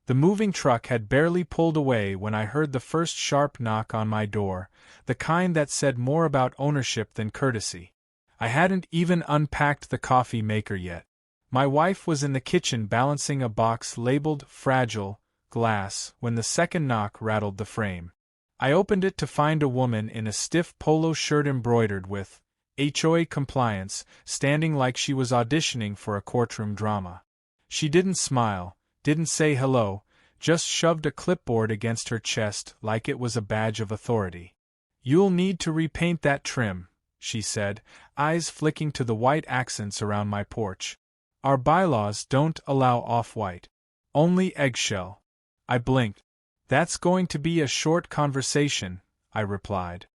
The moving truck had barely pulled away when I heard the first sharp knock on my door, the kind that said more about ownership than courtesy. I hadn't even unpacked the coffee maker yet. My wife was in the kitchen balancing a box labeled fragile glass when the second knock rattled the frame. I opened it to find a woman in a stiff polo shirt embroidered with HOA compliance, standing like she was auditioning for a courtroom drama. She didn't smile, didn't say hello, just shoved a clipboard against her chest like it was a badge of authority. "You'll need to repaint that trim," she said, eyes flicking to the white accents around my porch. "Our bylaws don't allow off-white. Only eggshell." I blinked. "That's going to be a short conversation," I replied.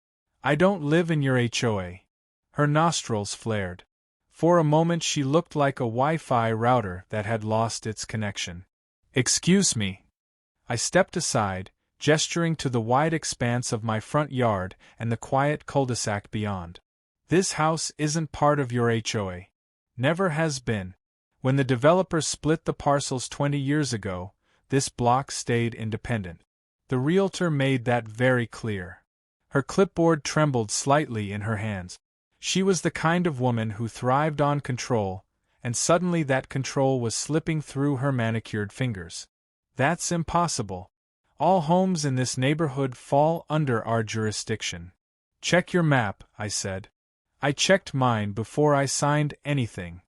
"I don't live in your HOA. Her nostrils flared. For a moment she looked like a Wi-Fi router that had lost its connection. "Excuse me." I stepped aside, gesturing to the wide expanse of my front yard and the quiet cul-de-sac beyond. "This house isn't part of your HOA. Never has been. When the developer split the parcels 20 years ago, this block stayed independent. The realtor made that very clear." Her clipboard trembled slightly in her hands. She was the kind of woman who thrived on control, and suddenly that control was slipping through her manicured fingers. "That's impossible. All homes in this neighborhood fall under our jurisdiction." "Check your map," I said. I checked mine before I signed anything.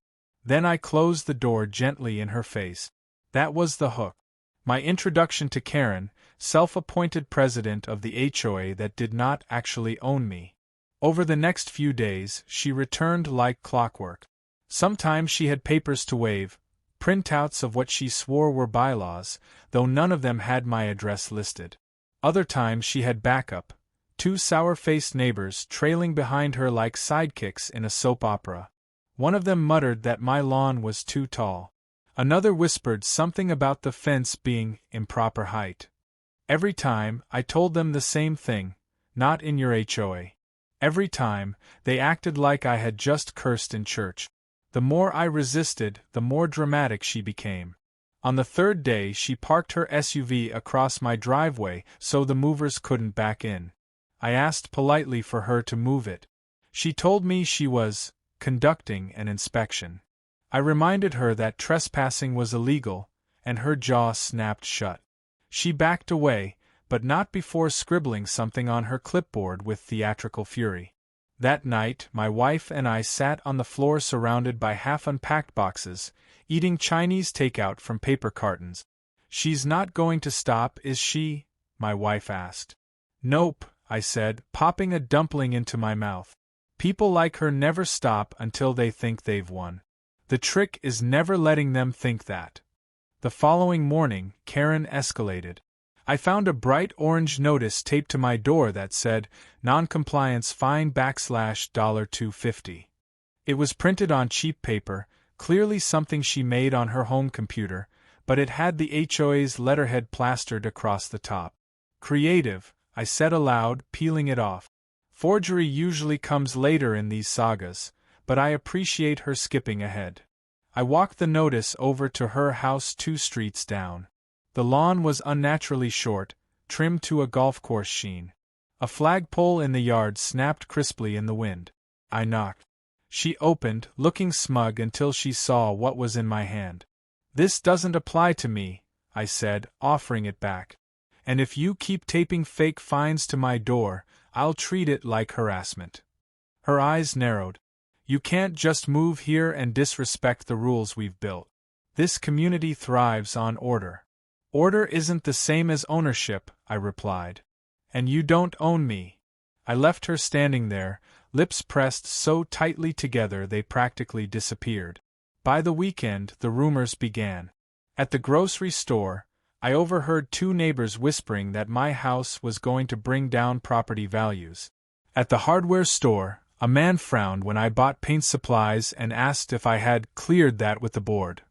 Then I closed the door gently in her face. That was the hook. My introduction to Karen, self-appointed president of the HOA that did not actually own me. Over the next few days, she returned like clockwork. Sometimes she had papers to wave, printouts of what she swore were bylaws, though none of them had my address listed. Other times she had backup, two sour-faced neighbors trailing behind her like sidekicks in a soap opera. One of them muttered that my lawn was too tall. Another whispered something about the fence being improper height. Every time, I told them the same thing: not in your HOA. Every time, they acted like I had just cursed in church. The more I resisted, the more dramatic she became. On the third day she parked her SUV across my driveway so the movers couldn't back in. I asked politely for her to move it. She told me she was conducting an inspection. I reminded her that trespassing was illegal, and her jaw snapped shut. She backed away, but not before scribbling something on her clipboard with theatrical fury. That night, my wife and I sat on the floor surrounded by half-unpacked boxes, eating Chinese takeout from paper cartons. "She's not going to stop, is she?" my wife asked. "Nope," I said, popping a dumpling into my mouth. "People like her never stop until they think they've won. The trick is never letting them think that." The following morning, Karen escalated. I found a bright orange notice taped to my door that said, "Non-compliance fine $250." It was printed on cheap paper, clearly something she made on her home computer, but it had the HOA's letterhead plastered across the top. "Creative," I said aloud, peeling it off. Forgery usually comes later in these sagas, but I appreciate her skipping ahead. I walked the notice over to her house 2 streets down. The lawn was unnaturally short, trimmed to a golf course sheen. A flagpole in the yard snapped crisply in the wind. I knocked. She opened, looking smug until she saw what was in my hand. "This doesn't apply to me," I said, offering it back. "And if you keep taping fake fines to my door, I'll treat it like harassment." Her eyes narrowed. "You can't just move here and disrespect the rules we've built. This community thrives on order." "Order isn't the same as ownership," I replied. "And you don't own me." I left her standing there, lips pressed so tightly together they practically disappeared. By the weekend, the rumors began. At the grocery store, I overheard 2 neighbors whispering that my house was going to bring down property values. At the hardware store, a man frowned when I bought paint supplies and asked if I had cleared that with the board.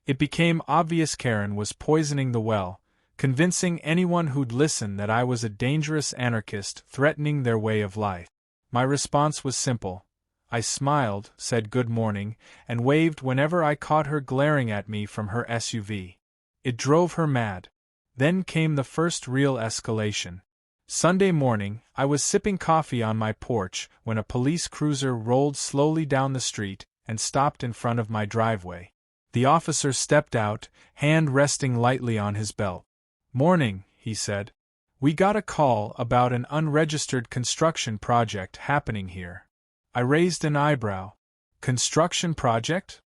It became obvious Karen was poisoning the well, convincing anyone who'd listen that I was a dangerous anarchist threatening their way of life. My response was simple. I smiled, said good morning, and waved whenever I caught her glaring at me from her SUV. It drove her mad. Then came the first real escalation. Sunday morning, I was sipping coffee on my porch when a police cruiser rolled slowly down the street and stopped in front of my driveway. The officer stepped out, hand resting lightly on his belt. "Morning," he said. "We got a call about an unregistered construction project happening here." I raised an eyebrow. "Construction project?"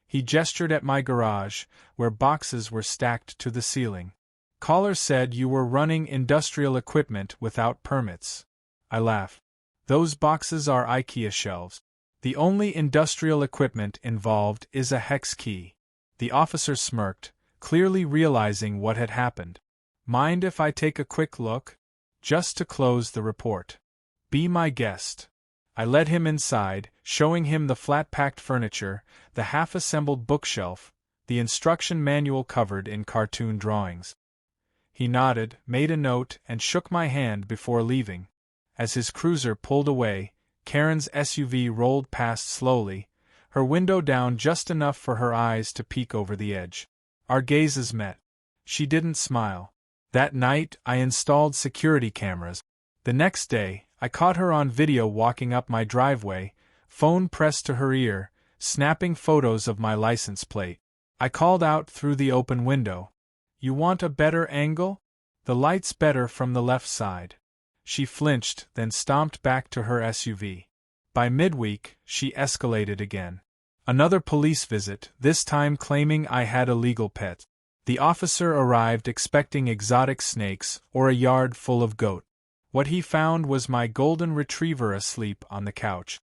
He gestured at my garage, where boxes were stacked to the ceiling. "Caller said you were running industrial equipment without permits." I laughed. "Those boxes are IKEA shelves. The only industrial equipment involved is a hex key." The officer smirked, clearly realizing what had happened. "Mind if I take a quick look?" "Just to close the report." "Be my guest." I led him inside, showing him the flat-packed furniture, the half-assembled bookshelf, the instruction manual covered in cartoon drawings. He nodded, made a note, and shook my hand before leaving. As his cruiser pulled away, Karen's SUV rolled past slowly, her window down just enough for her eyes to peek over the edge. Our gazes met. She didn't smile. That night, I installed security cameras. The next day, I caught her on video walking up my driveway, phone pressed to her ear, snapping photos of my license plate. I called out through the open window. "You want a better angle? The light's better from the left side." She flinched, then stomped back to her SUV. By midweek, she escalated again. Another police visit, this time claiming I had illegal pets. The officer arrived expecting exotic snakes or a yard full of goat. What he found was my golden retriever asleep on the couch.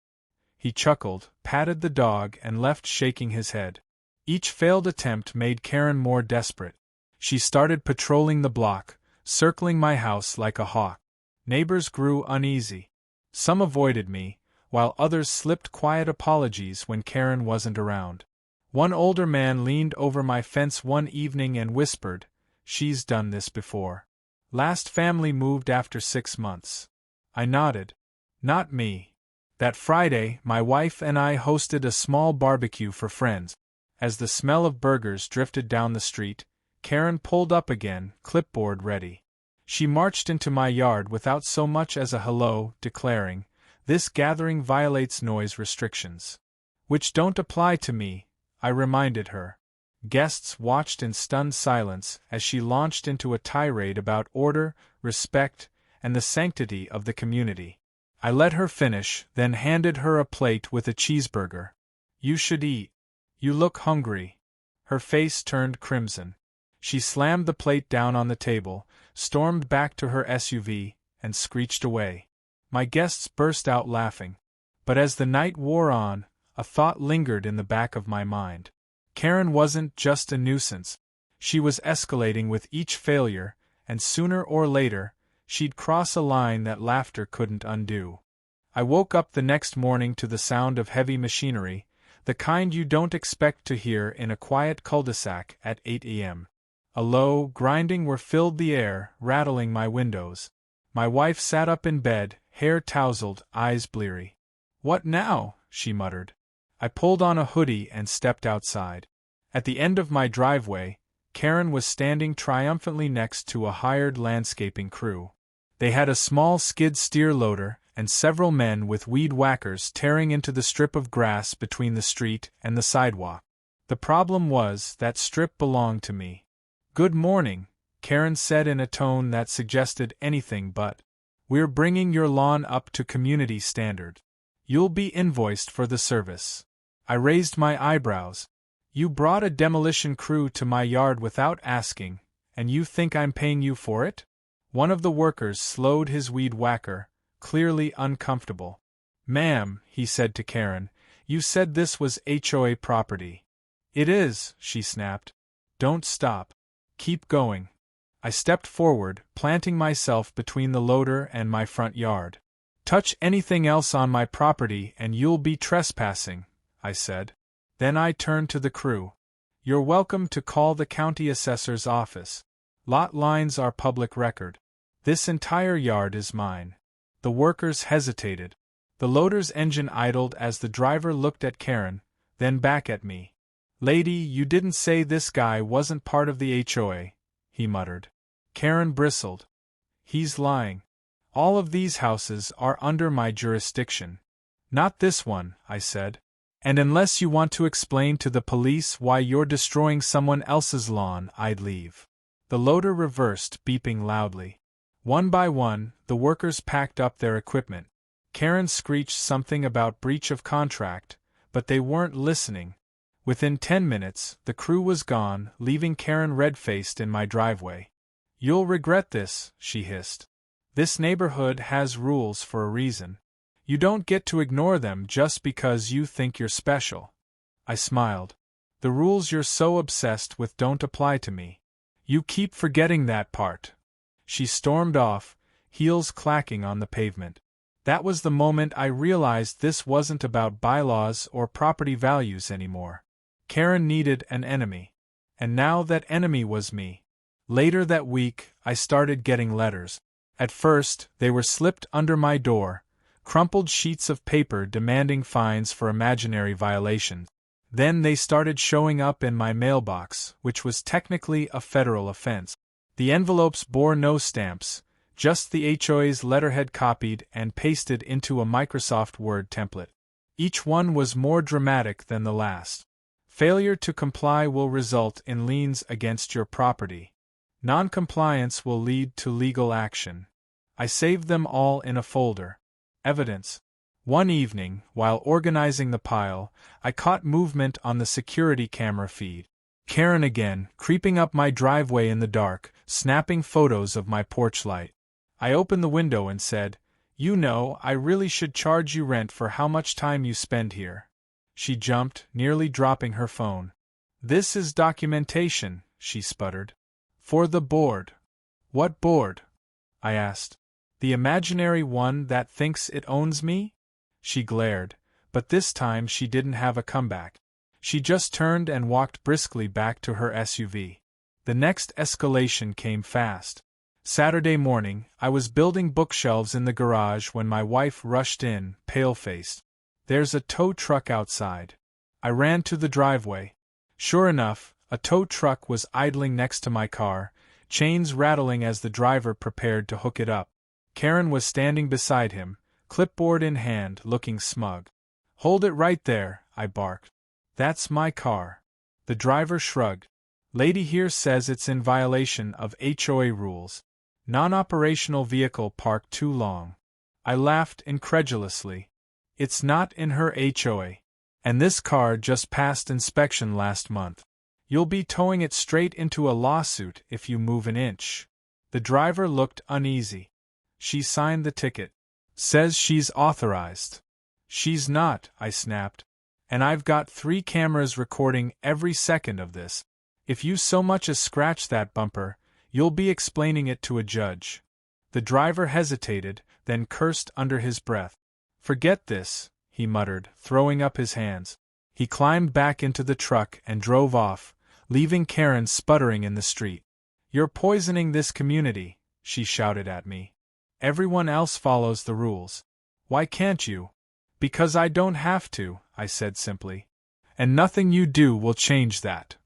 He chuckled, patted the dog, and left shaking his head. Each failed attempt made Karen more desperate. She started patrolling the block, circling my house like a hawk. Neighbors grew uneasy. Some avoided me, while others slipped quiet apologies when Karen wasn't around. One older man leaned over my fence one evening and whispered, "She's done this before. Last family moved after 6 months." I nodded. "Not me." That Friday, my wife and I hosted a small barbecue for friends. As the smell of burgers drifted down the street, Karen pulled up again, clipboard ready. She marched into my yard without so much as a hello, declaring, "This gathering violates noise restrictions." "Which don't apply to me," I reminded her. Guests watched in stunned silence as she launched into a tirade about order, respect, and the sanctity of the community. I let her finish, then handed her a plate with a cheeseburger. "You should eat. You look hungry." Her face turned crimson. She slammed the plate down on the table, stormed back to her SUV, and screeched away. My guests burst out laughing. But as the night wore on, a thought lingered in the back of my mind. Karen wasn't just a nuisance. She was escalating with each failure, and sooner or later, she'd cross a line that laughter couldn't undo. I woke up the next morning to the sound of heavy machinery, the kind you don't expect to hear in a quiet cul-de-sac at 8 a.m. A low, grinding whir filled the air, rattling my windows. My wife sat up in bed, hair tousled, eyes bleary. "What now?" she muttered. I pulled on a hoodie and stepped outside. At the end of my driveway, Karen was standing triumphantly next to a hired landscaping crew. They had a small skid steer loader and several men with weed whackers tearing into the strip of grass between the street and the sidewalk. The problem was that strip belonged to me. "Good morning," Karen said in a tone that suggested anything but. "We're bringing your lawn up to community standard. You'll be invoiced for the service." I raised my eyebrows. "You brought a demolition crew to my yard without asking, and you think I'm paying you for it?" One of the workers slowed his weed whacker, clearly uncomfortable. "Ma'am," he said to Karen, "you said this was HOA property." "It is," she snapped. "Don't stop. Keep going." I stepped forward, planting myself between the loader and my front yard. "Touch anything else on my property and you'll be trespassing," I said. Then I turned to the crew. "You're welcome to call the county assessor's office. Lot lines are public record. This entire yard is mine." The workers hesitated. The loader's engine idled as the driver looked at Karen, then back at me. "Lady, you didn't say this guy wasn't part of the HOA," he muttered. Karen bristled. He's lying. All of these houses are under my jurisdiction. Not this one, I said. And unless you want to explain to the police why you're destroying someone else's lawn, I'd leave. The loader reversed, beeping loudly. One by one, the workers packed up their equipment. Karen screeched something about breach of contract, but they weren't listening. Within 10 minutes, the crew was gone, leaving Karen red-faced in my driveway. You'll regret this, she hissed. This neighborhood has rules for a reason. You don't get to ignore them just because you think you're special. I smiled. The rules you're so obsessed with don't apply to me. You keep forgetting that part. She stormed off, heels clacking on the pavement. That was the moment I realized this wasn't about bylaws or property values anymore. Karen needed an enemy. And now that enemy was me. Later that week, I started getting letters. At first, they were slipped under my door, crumpled sheets of paper demanding fines for imaginary violations. Then they started showing up in my mailbox, which was technically a federal offense. The envelopes bore no stamps, just the HOA's letterhead copied and pasted into a Microsoft Word template. Each one was more dramatic than the last. Failure to comply will result in liens against your property. Non-compliance will lead to legal action. I saved them all in a folder. Evidence. One evening, while organizing the pile, I caught movement on the security camera feed. Karen again, creeping up my driveway in the dark, snapping photos of my porch light. I opened the window and said, "You know, I really should charge you rent for how much time you spend here." She jumped, nearly dropping her phone. "This is documentation," she sputtered. "For the board." "What board?" I asked. "The imaginary one that thinks it owns me?" She glared, but this time she didn't have a comeback. She just turned and walked briskly back to her SUV. The next escalation came fast. Saturday morning, I was building bookshelves in the garage when my wife rushed in, pale-faced. "There's a tow truck outside." I ran to the driveway. Sure enough, a tow truck was idling next to my car, chains rattling as the driver prepared to hook it up. Karen was standing beside him, clipboard in hand, looking smug. "Hold it right there," I barked. "That's my car." The driver shrugged. "Lady here says it's in violation of HOA rules. Non-operational vehicle parked too long." I laughed incredulously. "It's not in her HOA. And this car just passed inspection last month. You'll be towing it straight into a lawsuit if you move an inch." The driver looked uneasy. "She signed the ticket. Says she's authorized." "She's not," I snapped. "And I've got 3 cameras recording every second of this. If you so much as scratch that bumper, you'll be explaining it to a judge." The driver hesitated, then cursed under his breath. "Forget this," he muttered, throwing up his hands. He climbed back into the truck and drove off, leaving Karen sputtering in the street. "You're poisoning this community," she shouted at me. "Everyone else follows the rules. Why can't you?" "Because I don't have to," I said simply. "And nothing you do will change that."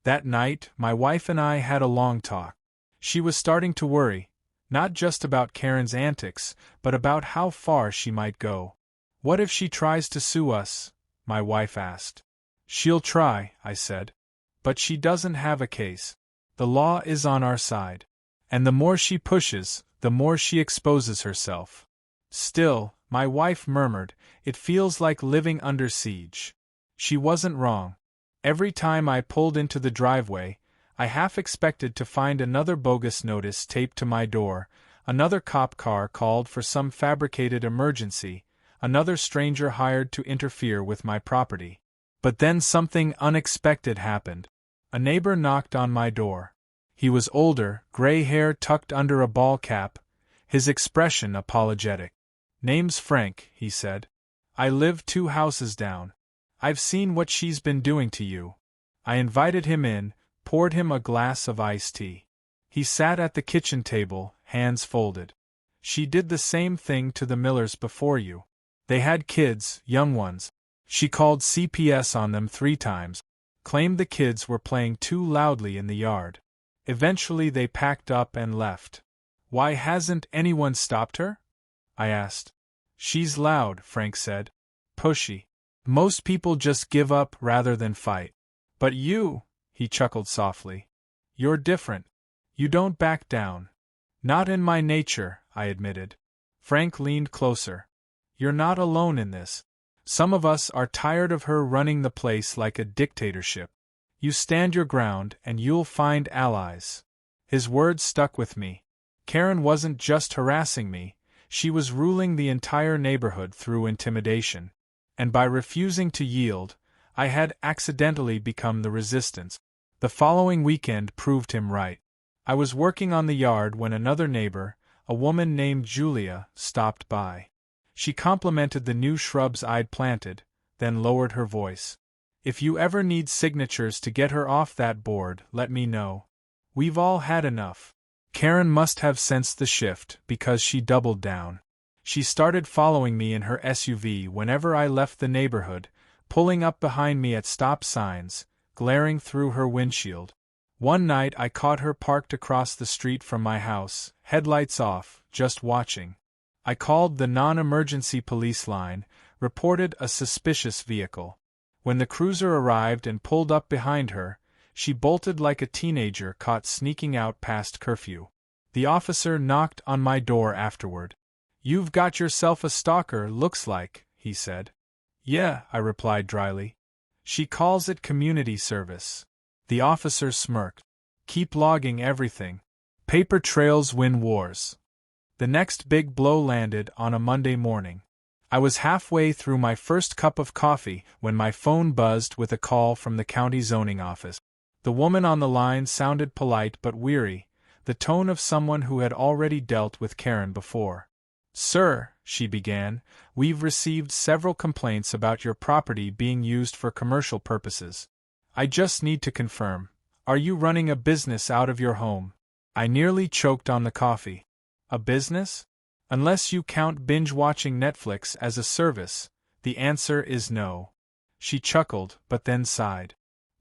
That night, my wife and I had a long talk. She was starting to worry, not just about Karen's antics, but about how far she might go. "What if she tries to sue us?" my wife asked. "She'll try," I said. "But she doesn't have a case. The law is on our side. And the more she pushes, the more she exposes herself." "Still," my wife murmured, "it feels like living under siege." She wasn't wrong. Every time I pulled into the driveway, I half expected to find another bogus notice taped to my door, another cop car called for some fabricated emergency, another stranger hired to interfere with my property. But then something unexpected happened. A neighbor knocked on my door. He was older, gray hair tucked under a ball cap, his expression apologetic. "Name's Frank," he said. "I live 2 houses down. I've seen what she's been doing to you." I invited him in, poured him a glass of iced tea. He sat at the kitchen table, hands folded. "She did the same thing to the Millers before you. They had kids, young ones. She called CPS on them 3 times. Claimed the kids were playing too loudly in the yard. Eventually they packed up and left. Why hasn't anyone stopped her? I asked. She's loud, Frank said. Pushy. Most people just give up rather than fight. But you, he chuckled softly. You're different. You don't back down. Not in my nature, I admitted. Frank leaned closer. You're not alone in this. Some of us are tired of her running the place like a dictatorship. You stand your ground and you'll find allies. His words stuck with me. Karen wasn't just harassing me, she was ruling the entire neighborhood through intimidation. And by refusing to yield, I had accidentally become the resistance. The following weekend proved him right. I was working on the yard when another neighbor, a woman named Julia, stopped by. She complimented the new shrubs I'd planted, then lowered her voice. If you ever need signatures to get her off that board, let me know. We've all had enough. Karen must have sensed the shift because she doubled down. She started following me in her SUV whenever I left the neighborhood, pulling up behind me at stop signs, glaring through her windshield. One night I caught her parked across the street from my house, headlights off, just watching. I called the non-emergency police line, reported a suspicious vehicle. When the cruiser arrived and pulled up behind her, she bolted like a teenager caught sneaking out past curfew. The officer knocked on my door afterward. You've got yourself a stalker, looks like, he said. Yeah, I replied dryly. She calls it community service. The officer smirked. Keep logging everything. Paper trails win wars. The next big blow landed on a Monday morning. I was halfway through my first cup of coffee when my phone buzzed with a call from the county zoning office. The woman on the line sounded polite but weary, the tone of someone who had already dealt with Karen before. Sir, she began, we've received several complaints about your property being used for commercial purposes. I just need to confirm, are you running a business out of your home? I nearly choked on the coffee. A business? Unless you count binge-watching Netflix as a service, the answer is no. She chuckled, but then sighed.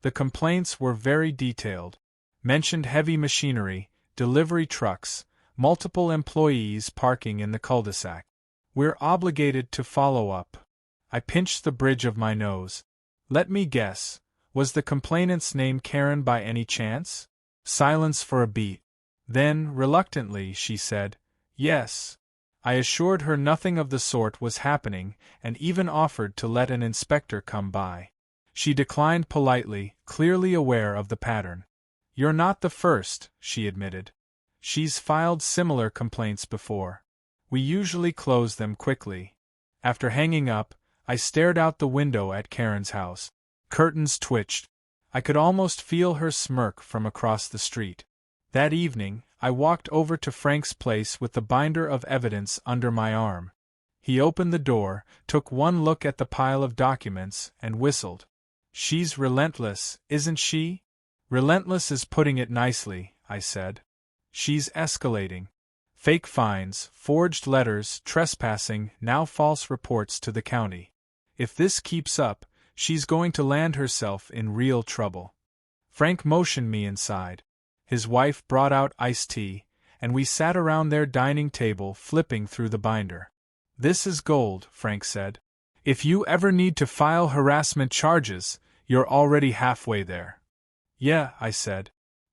The complaints were very detailed. Mentioned heavy machinery, delivery trucks, multiple employees parking in the cul-de-sac. We're obligated to follow up. I pinched the bridge of my nose. Let me guess, was the complainant's name Karen by any chance? Silence for a beat. Then, reluctantly, she said, yes. I assured her nothing of the sort was happening and even offered to let an inspector come by. She declined politely, clearly aware of the pattern. You're not the first, she admitted. She's filed similar complaints before. We usually close them quickly. After hanging up, I stared out the window at Karen's house. Curtains twitched. I could almost feel her smirk from across the street. That evening, I walked over to Frank's place with the binder of evidence under my arm. He opened the door, took one look at the pile of documents, and whistled. She's relentless, isn't she? Relentless is putting it nicely, I said. She's escalating. Fake fines, forged letters, trespassing, now false reports to the county. If this keeps up, she's going to land herself in real trouble. Frank motioned me inside. His wife brought out iced tea, and we sat around their dining table flipping through the binder. This is gold, Frank said. If you ever need to file harassment charges, you're already halfway there. Yeah, I said.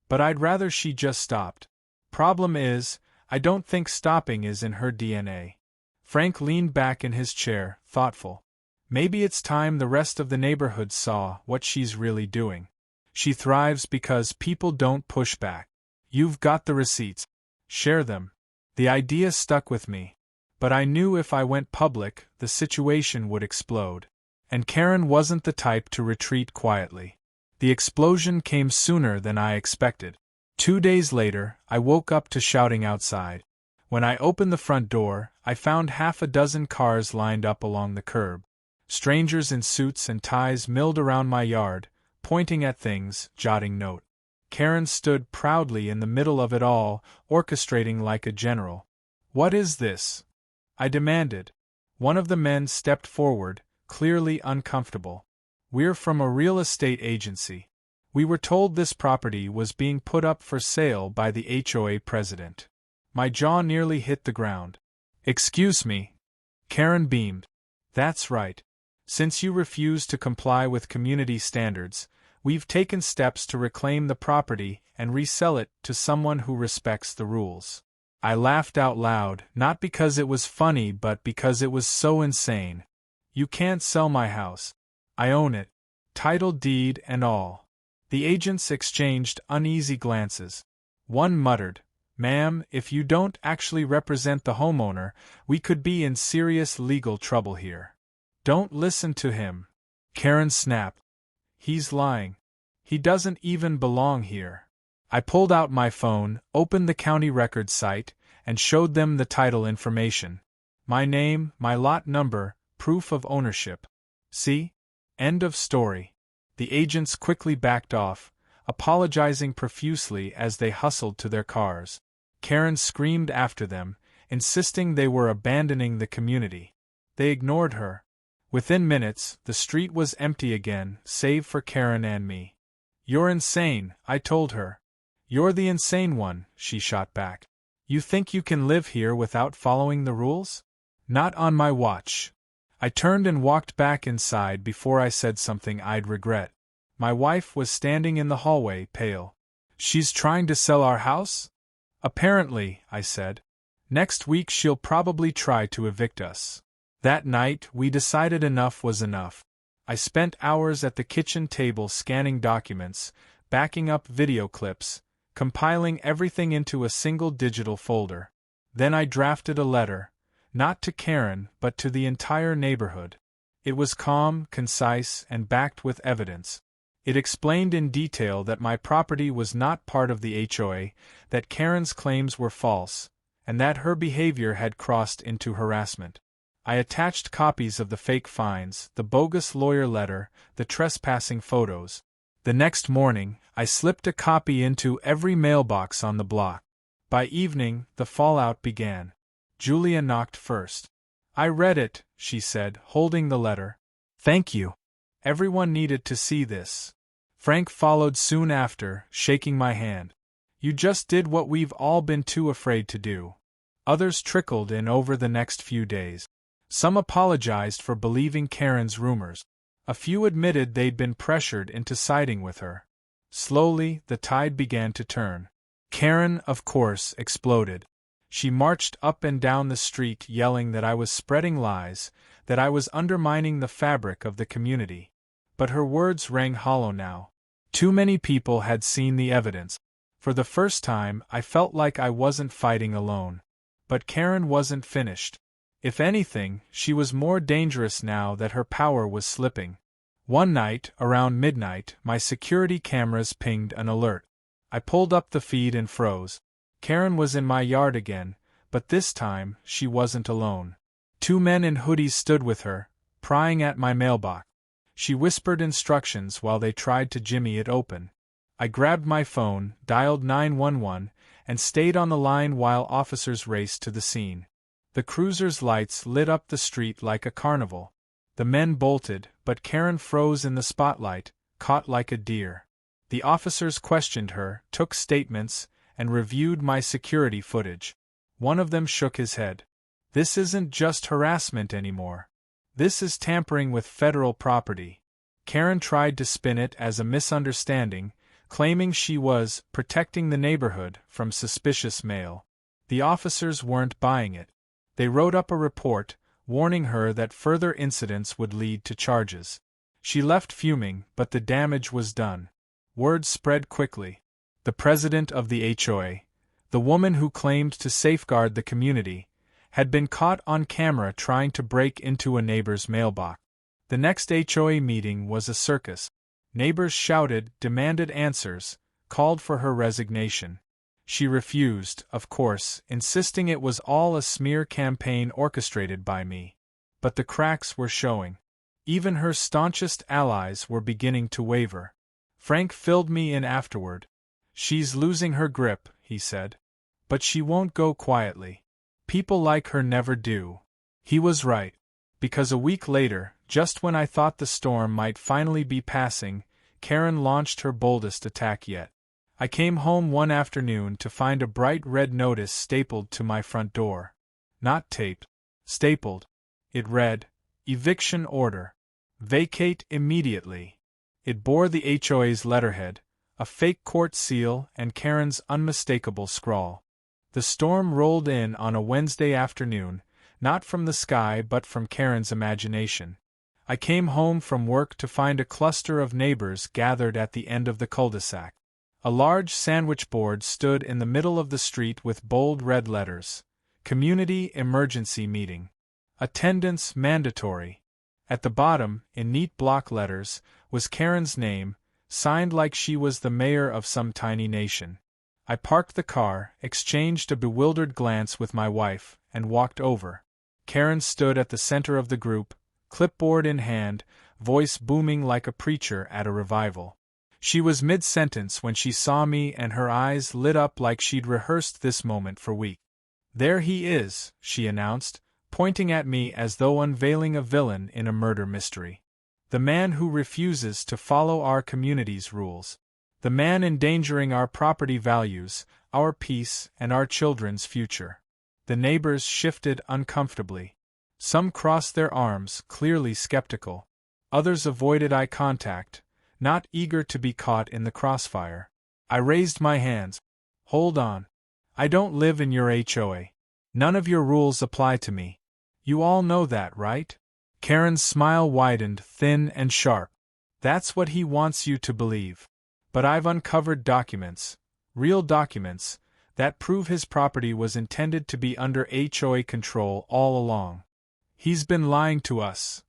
But I'd rather she just stopped. Problem is, I don't think stopping is in her DNA. Frank leaned back in his chair, thoughtful. Maybe it's time the rest of the neighborhood saw what she's really doing. She thrives because people don't push back. You've got the receipts. Share them. The idea stuck with me. But I knew if I went public, the situation would explode. And Karen wasn't the type to retreat quietly. The explosion came sooner than I expected. 2 days later, I woke up to shouting outside. When I opened the front door, I found half a dozen cars lined up along the curb. Strangers in suits and ties milled around my yard, pointing at things, jotting note. Karen stood proudly in the middle of it all, orchestrating like a general. What is this? I demanded. One of the men stepped forward, clearly uncomfortable. We're from a real estate agency. We were told this property was being put up for sale by the HOA president. My jaw nearly hit the ground. Excuse me. Karen beamed. That's right. Since you refuse to comply with community standards, we've taken steps to reclaim the property and resell it to someone who respects the rules. I laughed out loud, not because it was funny but because it was so insane. You can't sell my house. I own it. Title deed and all. The agents exchanged uneasy glances. One muttered, "Ma'am, if you don't actually represent the homeowner, we could be in serious legal trouble here." "Don't listen to him," Karen snapped. "He's lying. He doesn't even belong here." I pulled out my phone, opened the county records site, and showed them the title information. My name, my lot number, proof of ownership. See? End of story. The agents quickly backed off, apologizing profusely as they hustled to their cars. Karen screamed after them, insisting they were abandoning the community. They ignored her. Within minutes, the street was empty again, save for Karen and me. "You're insane," I told her. "You're the insane one," she shot back. "You think you can live here without following the rules? Not on my watch." I turned and walked back inside before I said something I'd regret. My wife was standing in the hallway, pale. "She's trying to sell our house?" "Apparently," I said. "Next week she'll probably try to evict us." That night, we decided enough was enough. I spent hours at the kitchen table scanning documents, backing up video clips, compiling everything into a single digital folder. Then I drafted a letter, not to Karen but to the entire neighborhood. It was calm, concise, and backed with evidence. It explained in detail that my property was not part of the HOA, that Karen's claims were false, and that her behavior had crossed into harassment. I attached copies of the fake fines, the bogus lawyer letter, the trespassing photos. The next morning, I slipped a copy into every mailbox on the block. By evening, the fallout began. Julia knocked first. "I read it," she said, holding the letter. "Thank you. Everyone needed to see this." Frank followed soon after, shaking my hand. "You just did what we've all been too afraid to do." Others trickled in over the next few days. Some apologized for believing Karen's rumors. A few admitted they'd been pressured into siding with her. Slowly, the tide began to turn. Karen, of course, exploded. She marched up and down the street yelling that I was spreading lies, that I was undermining the fabric of the community. But her words rang hollow now. Too many people had seen the evidence. For the first time, I felt like I wasn't fighting alone. But Karen wasn't finished. If anything, she was more dangerous now that her power was slipping. One night, around midnight, my security cameras pinged an alert. I pulled up the feed and froze. Karen was in my yard again, but this time, she wasn't alone. Two men in hoodies stood with her, prying at my mailbox. She whispered instructions while they tried to jimmy it open. I grabbed my phone, dialed 911, and stayed on the line while officers raced to the scene. The cruiser's lights lit up the street like a carnival. The men bolted, but Karen froze in the spotlight, caught like a deer. The officers questioned her, took statements, and reviewed my security footage. One of them shook his head. "This isn't just harassment anymore. This is tampering with federal property." Karen tried to spin it as a misunderstanding, claiming she was protecting the neighborhood from suspicious mail. The officers weren't buying it. They wrote up a report, warning her that further incidents would lead to charges. She left fuming, but the damage was done. Word spread quickly. The president of the HOA, the woman who claimed to safeguard the community, had been caught on camera trying to break into a neighbor's mailbox. The next HOA meeting was a circus. Neighbors shouted, demanded answers, called for her resignation. She refused, of course, insisting it was all a smear campaign orchestrated by me. But the cracks were showing. Even her staunchest allies were beginning to waver. Frank filled me in afterward. "She's losing her grip," he said. "But she won't go quietly. People like her never do." He was right. Because a week later, just when I thought the storm might finally be passing, Karen launched her boldest attack yet. I came home one afternoon to find a bright red notice stapled to my front door. Not taped. Stapled. It read, "Eviction order. Vacate immediately." It bore the HOA's letterhead, a fake court seal, and Karen's unmistakable scrawl. The storm rolled in on a Wednesday afternoon, not from the sky but from Karen's imagination. I came home from work to find a cluster of neighbors gathered at the end of the cul-de-sac. A large sandwich board stood in the middle of the street with bold red letters, "Community Emergency Meeting. Attendance Mandatory." At the bottom, in neat block letters, was Karen's name, signed like she was the mayor of some tiny nation. I parked the car, exchanged a bewildered glance with my wife, and walked over. Karen stood at the center of the group, clipboard in hand, voice booming like a preacher at a revival. She was mid-sentence when she saw me, and her eyes lit up like she'd rehearsed this moment for weeks. "There he is," she announced, pointing at me as though unveiling a villain in a murder mystery. "The man who refuses to follow our community's rules. The man endangering our property values, our peace, and our children's future." The neighbors shifted uncomfortably. Some crossed their arms, clearly skeptical. Others avoided eye contact, not eager to be caught in the crossfire. I raised my hands. "Hold on. I don't live in your HOA. None of your rules apply to me. You all know that, right?" Karen's smile widened, thin and sharp. "That's what he wants you to believe. But I've uncovered documents, real documents, that prove his property was intended to be under HOA control all along. He's been lying to us."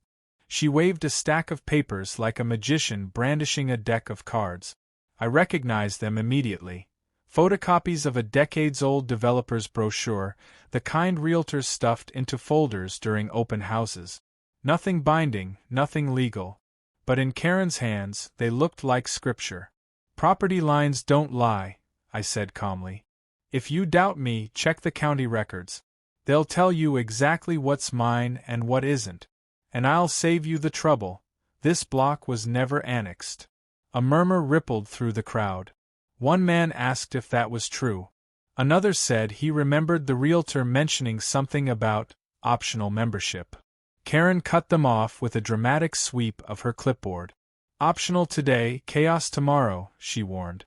She waved a stack of papers like a magician brandishing a deck of cards. I recognized them immediately. Photocopies of a decades-old developer's brochure, the kind realtors stuffed into folders during open houses. Nothing binding, nothing legal. But in Karen's hands, they looked like scripture. "Property lines don't lie," I said calmly. "If you doubt me, check the county records. They'll tell you exactly what's mine and what isn't. And I'll save you the trouble. This block was never annexed." A murmur rippled through the crowd. One man asked if that was true. Another said he remembered the realtor mentioning something about optional membership. Karen cut them off with a dramatic sweep of her clipboard. "Optional today, chaos tomorrow," she warned.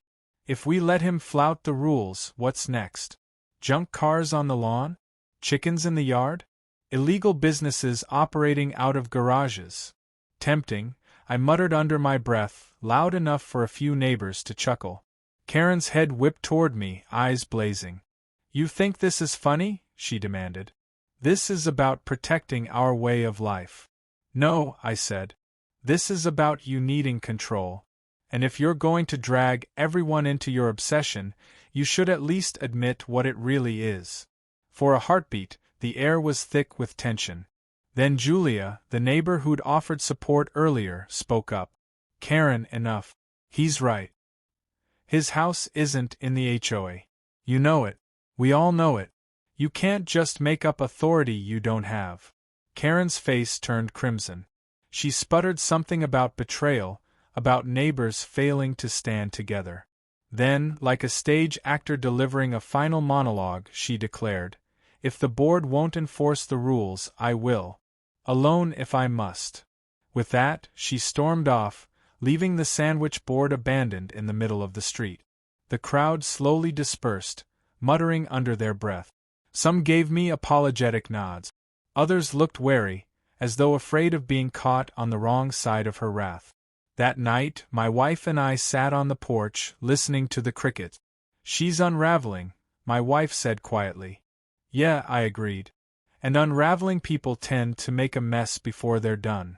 "If we let him flout the rules, what's next? Junk cars on the lawn? Chickens in the yard? Illegal businesses operating out of garages?" "Tempting," I muttered under my breath, loud enough for a few neighbors to chuckle. Karen's head whipped toward me, eyes blazing. "You think this is funny?" she demanded. "This is about protecting our way of life." "No," I said. "This is about you needing control. And if you're going to drag everyone into your obsession, you should at least admit what it really is." For a heartbeat, the air was thick with tension. Then Julia, the neighbor who'd offered support earlier, spoke up. "Karen, enough. He's right. His house isn't in the HOA. You know it. We all know it. You can't just make up authority you don't have." Karen's face turned crimson. She sputtered something about betrayal, about neighbors failing to stand together. Then, like a stage actor delivering a final monologue, she declared, "If the board won't enforce the rules, I will. Alone if I must." With that, she stormed off, leaving the sandwich board abandoned in the middle of the street. The crowd slowly dispersed, muttering under their breath. Some gave me apologetic nods. Others looked wary, as though afraid of being caught on the wrong side of her wrath. That night, my wife and I sat on the porch, listening to the crickets. "She's unraveling," my wife said quietly. "Yeah," I agreed. "And unraveling people tend to make a mess before they're done."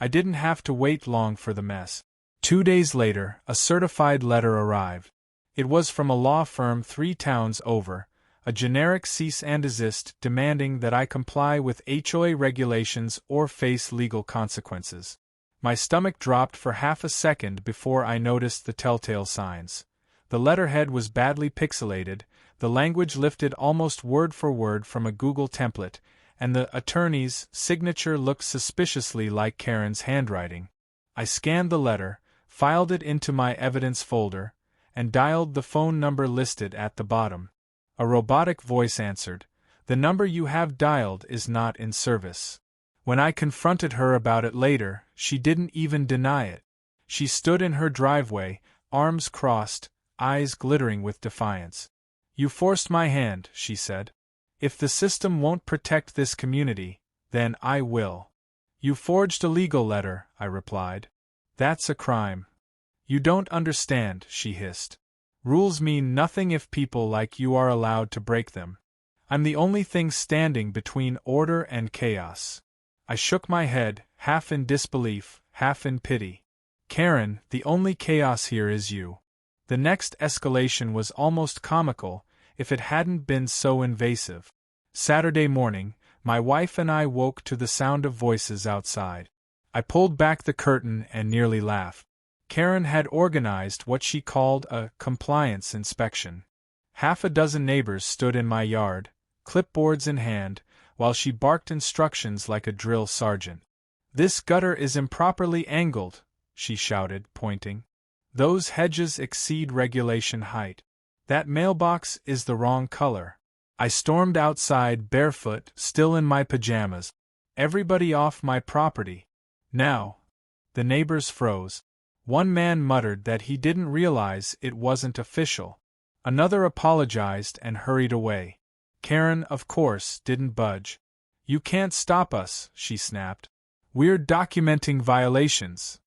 I didn't have to wait long for the mess. 2 days later, a certified letter arrived. It was from a law firm 3 towns over, a generic cease and desist demanding that I comply with HOA regulations or face legal consequences. My stomach dropped for half a second before I noticed the telltale signs. The letterhead was badly pixelated, the language lifted almost word for word from a Google template, and the attorney's signature looked suspiciously like Karen's handwriting. I scanned the letter, filed it into my evidence folder, and dialed the phone number listed at the bottom. A robotic voice answered, "The number you have dialed is not in service." When I confronted her about it later, she didn't even deny it. She stood in her driveway, arms crossed, eyes glittering with defiance. "You forced my hand," she said. "If the system won't protect this community, then I will." "You forged a legal letter," I replied. "That's a crime." "You don't understand," she hissed. "Rules mean nothing if people like you are allowed to break them. I'm the only thing standing between order and chaos." I shook my head, half in disbelief, half in pity. "Karen, the only chaos here is you." The next escalation was almost comical, if it hadn't been so invasive. Saturday morning, my wife and I woke to the sound of voices outside. I pulled back the curtain and nearly laughed. Karen had organized what she called a compliance inspection. Half a dozen neighbors stood in my yard, clipboards in hand, while she barked instructions like a drill sergeant. "This gutter is improperly angled," she shouted, pointing. "Those hedges exceed regulation height. That mailbox is the wrong color." I stormed outside barefoot, still in my pajamas. "Everybody off my property. Now." The neighbors froze. One man muttered that he didn't realize it wasn't official. Another apologized and hurried away. Karen, of course, didn't budge. "You can't stop us," she snapped. "We're documenting violations."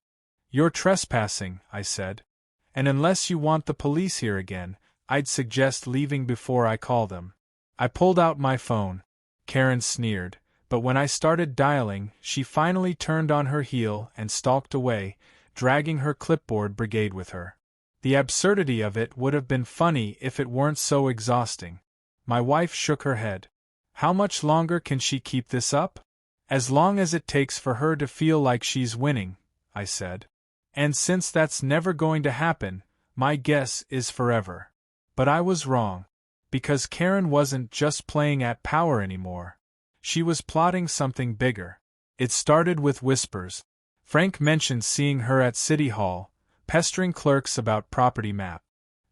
"You're trespassing," I said. "And unless you want the police here again, I'd suggest leaving before I call them." I pulled out my phone. Karen sneered, but when I started dialing, she finally turned on her heel and stalked away, dragging her clipboard brigade with her. The absurdity of it would have been funny if it weren't so exhausting. My wife shook her head. "How much longer can she keep this up?" "As long as it takes for her to feel like she's winning," I said. "And since that's never going to happen, my guess is forever." But I was wrong. Because Karen wasn't just playing at power anymore. She was plotting something bigger. It started with whispers. Frank mentioned seeing her at City Hall, pestering clerks about property map.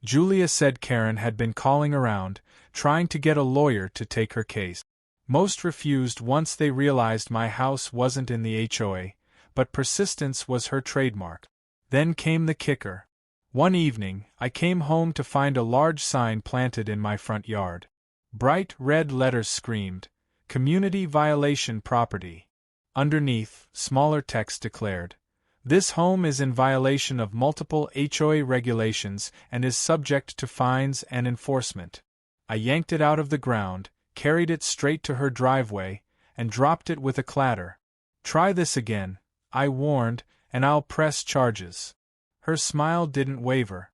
Julia said Karen had been calling around, trying to get a lawyer to take her case. Most refused once they realized my house wasn't in the HOA, but persistence was her trademark. Then came the kicker. One evening, I came home to find a large sign planted in my front yard. Bright red letters screamed, "Community Violation Property." Underneath, smaller text declared, "This home is in violation of multiple HOA regulations and is subject to fines and enforcement." I yanked it out of the ground, carried it straight to her driveway, and dropped it with a clatter. "Try this again," I warned, "and I'll press charges." Her smile didn't waver.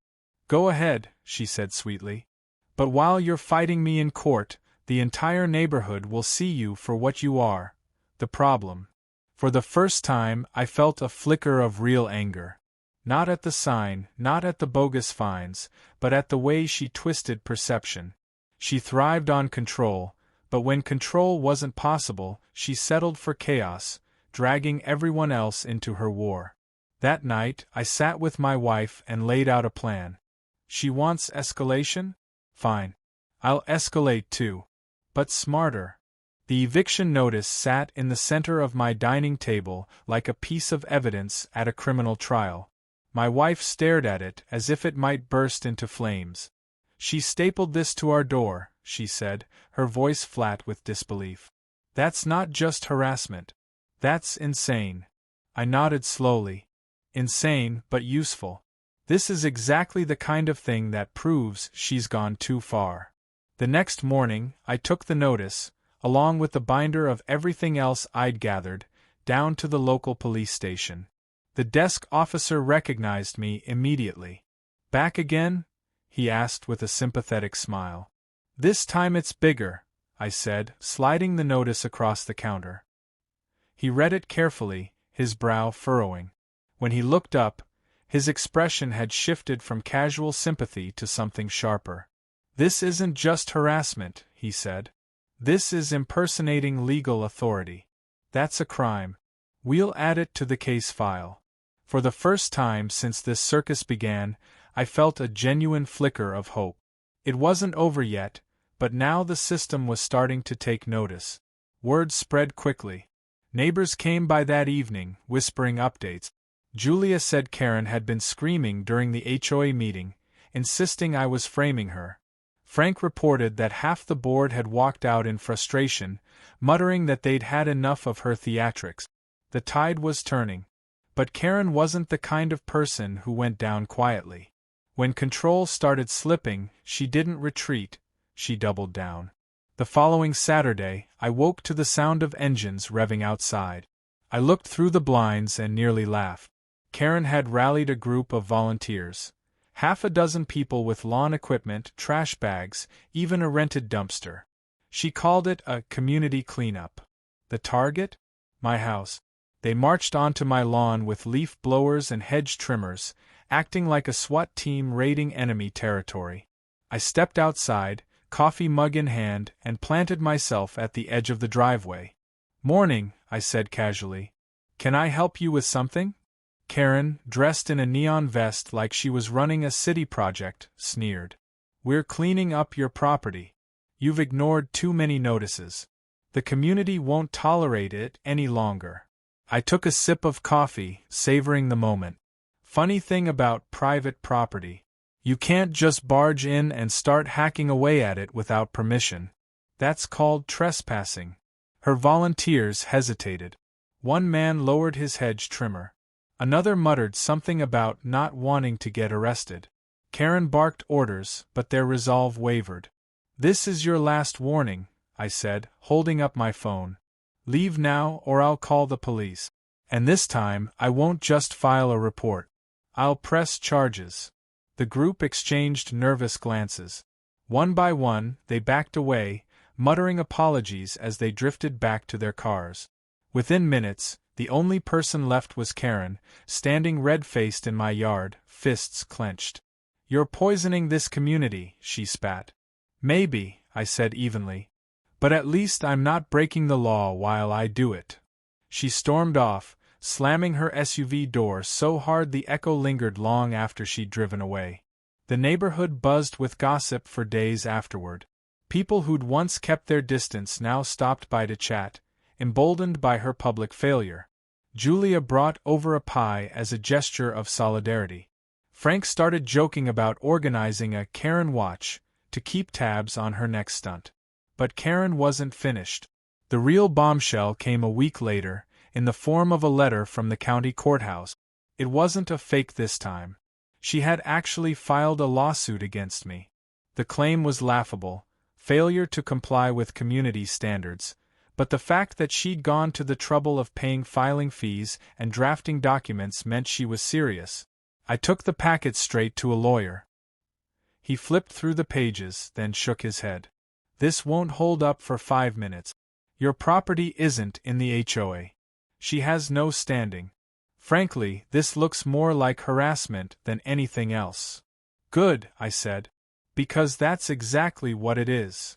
"Go ahead," she said sweetly. "But while you're fighting me in court, the entire neighborhood will see you for what you are, the problem." For the first time, I felt a flicker of real anger. Not at the sign, not at the bogus fines, but at the way she twisted perception. She thrived on control, but when control wasn't possible, she settled for chaos, dragging everyone else into her war. That night, I sat with my wife and laid out a plan. She wants escalation? Fine. I'll escalate too. But smarter. The eviction notice sat in the center of my dining table like a piece of evidence at a criminal trial. My wife stared at it as if it might burst into flames. "She stapled this to our door," she said, her voice flat with disbelief. "That's not just harassment. That's insane." I nodded slowly. Insane, but useful. This is exactly the kind of thing that proves she's gone too far. The next morning, I took the notice, along with the binder of everything else I'd gathered, down to the local police station. The desk officer recognized me immediately. "Back again?" he asked with a sympathetic smile. "This time it's bigger," I said, sliding the notice across the counter. He read it carefully, his brow furrowing. When he looked up, his expression had shifted from casual sympathy to something sharper. "This isn't just harassment," he said. "This is impersonating legal authority. That's a crime. We'll add it to the case file." For the first time since this circus began, I felt a genuine flicker of hope. It wasn't over yet, but now the system was starting to take notice. Word spread quickly. Neighbors came by that evening, whispering updates. Julia said Karen had been screaming during the HOA meeting, insisting I was framing her. Frank reported that half the board had walked out in frustration, muttering that they'd had enough of her theatrics. The tide was turning. But Karen wasn't the kind of person who went down quietly. When control started slipping, she didn't retreat, she doubled down. The following Saturday, I woke to the sound of engines revving outside. I looked through the blinds and nearly laughed. Karen had rallied a group of volunteers. Half a dozen people with lawn equipment, trash bags, even a rented dumpster. She called it a community cleanup. The target? My house. They marched onto my lawn with leaf blowers and hedge trimmers, acting like a SWAT team raiding enemy territory. I stepped outside, coffee mug in hand, and planted myself at the edge of the driveway. "Morning," I said casually. "Can I help you with something?" Karen, dressed in a neon vest like she was running a city project, sneered. "We're cleaning up your property. You've ignored too many notices. The community won't tolerate it any longer." I took a sip of coffee, savoring the moment. Funny thing about private property. You can't just barge in and start hacking away at it without permission. That's called trespassing. Her volunteers hesitated. One man lowered his hedge trimmer. Another muttered something about not wanting to get arrested. Karen barked orders, but their resolve wavered. "This is your last warning," I said, holding up my phone. "Leave now or I'll call the police. And this time, I won't just file a report. I'll press charges." The group exchanged nervous glances. One by one, they backed away, muttering apologies as they drifted back to their cars. Within minutes, the only person left was Karen, standing red-faced in my yard, fists clenched. "You're poisoning this community," she spat. "Maybe," I said evenly. "But at least I'm not breaking the law while I do it." She stormed off, slamming her SUV door so hard the echo lingered long after she'd driven away. The neighborhood buzzed with gossip for days afterward. People who'd once kept their distance now stopped by to chat, emboldened by her public failure. Julia brought over a pie as a gesture of solidarity. Frank started joking about organizing a Karen watch to keep tabs on her next stunt. But Karen wasn't finished. The real bombshell came a week later, in the form of a letter from the county courthouse. It wasn't a fake this time. She had actually filed a lawsuit against me. The claim was laughable, failure to comply with community standards, but the fact that she'd gone to the trouble of paying filing fees and drafting documents meant she was serious. I took the packet straight to a lawyer. He flipped through the pages, then shook his head. "This won't hold up for 5 minutes. Your property isn't in the HOA. She has no standing. Frankly, this looks more like harassment than anything else." "Good," I said. "Because that's exactly what it is."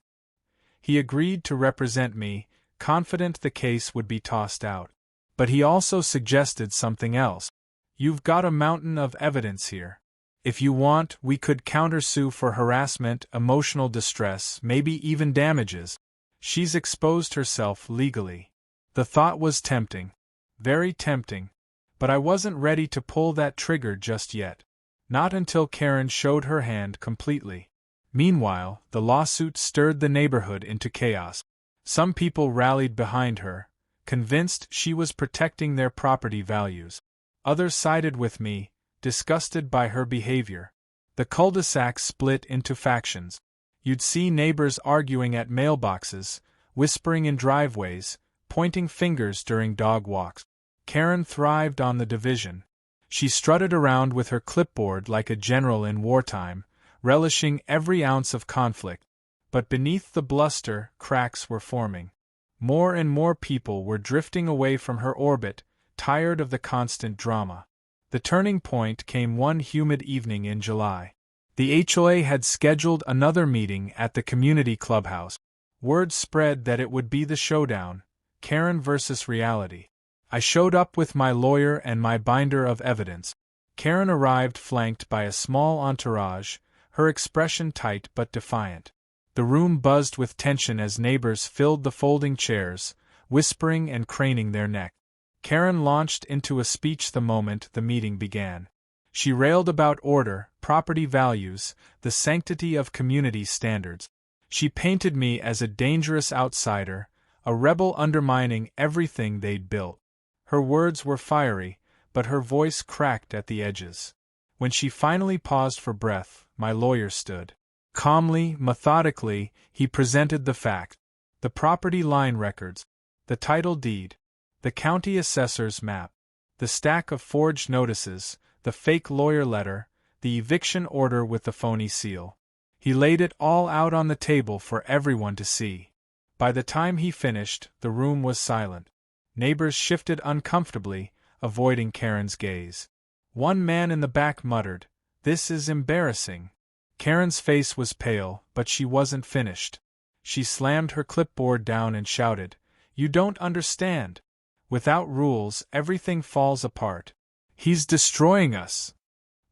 He agreed to represent me, confident the case would be tossed out. But he also suggested something else. "You've got a mountain of evidence here. If you want, we could countersue for harassment, emotional distress, maybe even damages. She's exposed herself legally." The thought was tempting. Very tempting. But I wasn't ready to pull that trigger just yet. Not until Karen showed her hand completely. Meanwhile, the lawsuit stirred the neighborhood into chaos. Some people rallied behind her, convinced she was protecting their property values. Others sided with me, disgusted by her behavior. The cul-de-sac split into factions. You'd see neighbors arguing at mailboxes, whispering in driveways, pointing fingers during dog walks. Karen thrived on the division. She strutted around with her clipboard like a general in wartime, relishing every ounce of conflict. But beneath the bluster, cracks were forming. More and more people were drifting away from her orbit, tired of the constant drama. The turning point came one humid evening in July. The HOA had scheduled another meeting at the community clubhouse. Word spread that it would be the showdown, Karen versus reality. I showed up with my lawyer and my binder of evidence. Karen arrived flanked by a small entourage, her expression tight but defiant. The room buzzed with tension as neighbors filled the folding chairs, whispering and craning their neck. Karen launched into a speech the moment the meeting began. She railed about order, property values, the sanctity of community standards. She painted me as a dangerous outsider, a rebel undermining everything they'd built. Her words were fiery, but her voice cracked at the edges. When she finally paused for breath, my lawyer stood. Calmly, methodically, he presented the facts: the property line records, the title deed, the county assessor's map, the stack of forged notices, the fake lawyer letter, the eviction order with the phony seal. He laid it all out on the table for everyone to see. By the time he finished, the room was silent. Neighbors shifted uncomfortably, avoiding Karen's gaze. One man in the back muttered, "This is embarrassing." Karen's face was pale, but she wasn't finished. She slammed her clipboard down and shouted, "You don't understand. Without rules, everything falls apart. He's destroying us."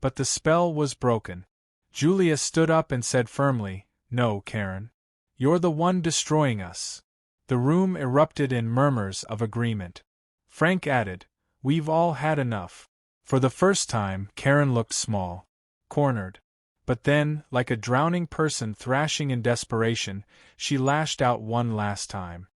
But the spell was broken. Julia stood up and said firmly, "No, Karen. You're the one destroying us." The room erupted in murmurs of agreement. Frank added, "We've all had enough." For the first time, Karen looked small, cornered. But then, like a drowning person thrashing in desperation, she lashed out one last time.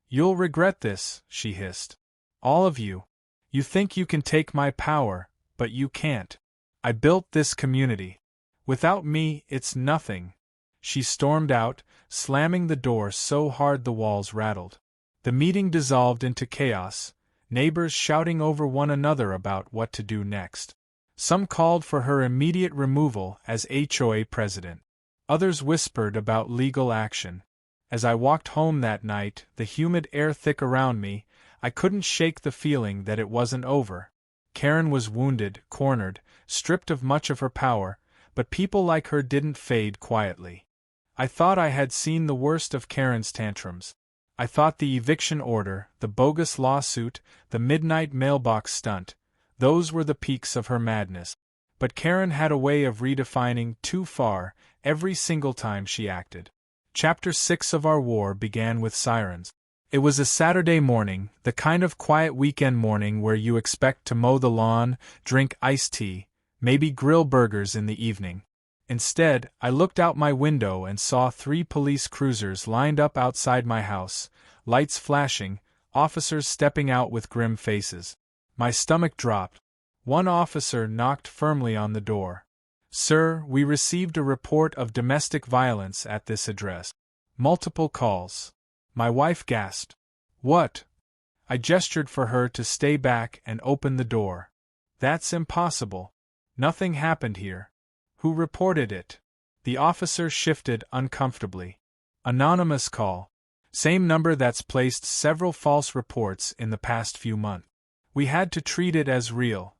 "You'll regret this," she hissed. "All of you. You think you can take my power, but you can't. I built this community. Without me, it's nothing." She stormed out, slamming the door so hard the walls rattled. The meeting dissolved into chaos, neighbors shouting over one another about what to do next. Some called for her immediate removal as HOA president. Others whispered about legal action. As I walked home that night, the humid air thick around me, I couldn't shake the feeling that it wasn't over. Karen was wounded, cornered, stripped of much of her power, but people like her didn't fade quietly. I thought I had seen the worst of Karen's tantrums. I thought the eviction order, the bogus lawsuit, the midnight mailbox stunt, those were the peaks of her madness. But Karen had a way of redefining too far every single time she acted. Chapter 6 of our war began with sirens. It was a Saturday morning, the kind of quiet weekend morning where you expect to mow the lawn, drink iced tea, maybe grill burgers in the evening. Instead, I looked out my window and saw 3 police cruisers lined up outside my house, lights flashing, officers stepping out with grim faces. My stomach dropped. One officer knocked firmly on the door. "Sir, we received a report of domestic violence at this address." Multiple calls. My wife gasped. "What?" I gestured for her to stay back and open the door. "That's impossible. Nothing happened here." "Who reported it?" The officer shifted uncomfortably. "Anonymous call. Same number that's placed several false reports in the past few months. We had to treat it as real."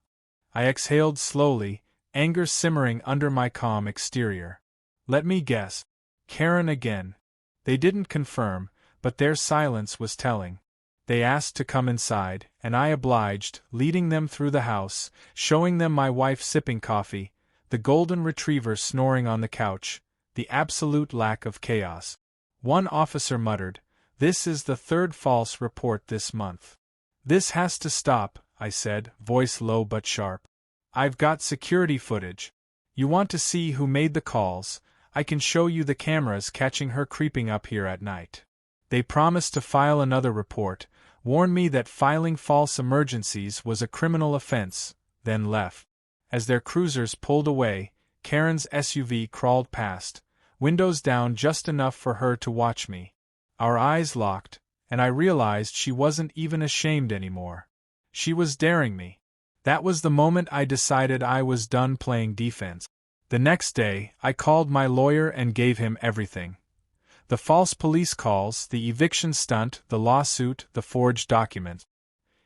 I exhaled slowly, anger simmering under my calm exterior. "Let me guess. Karen again." They didn't confirm, but their silence was telling. They asked to come inside, and I obliged, leading them through the house, showing them my wife sipping coffee, the golden retriever snoring on the couch, the absolute lack of chaos. One officer muttered, "This is the 3rd false report this month." "This has to stop," I said, voice low but sharp. "I've got security footage. You want to see who made the calls? I can show you the cameras catching her creeping up here at night." They promised to file another report, warned me that filing false emergencies was a criminal offense, then left. As their cruisers pulled away, Karen's SUV crawled past, windows down just enough for her to watch me. Our eyes locked, and I realized she wasn't even ashamed anymore. She was daring me. That was the moment I decided I was done playing defense. The next day, I called my lawyer and gave him everything. The false police calls, the eviction stunt, the lawsuit, the forged documents.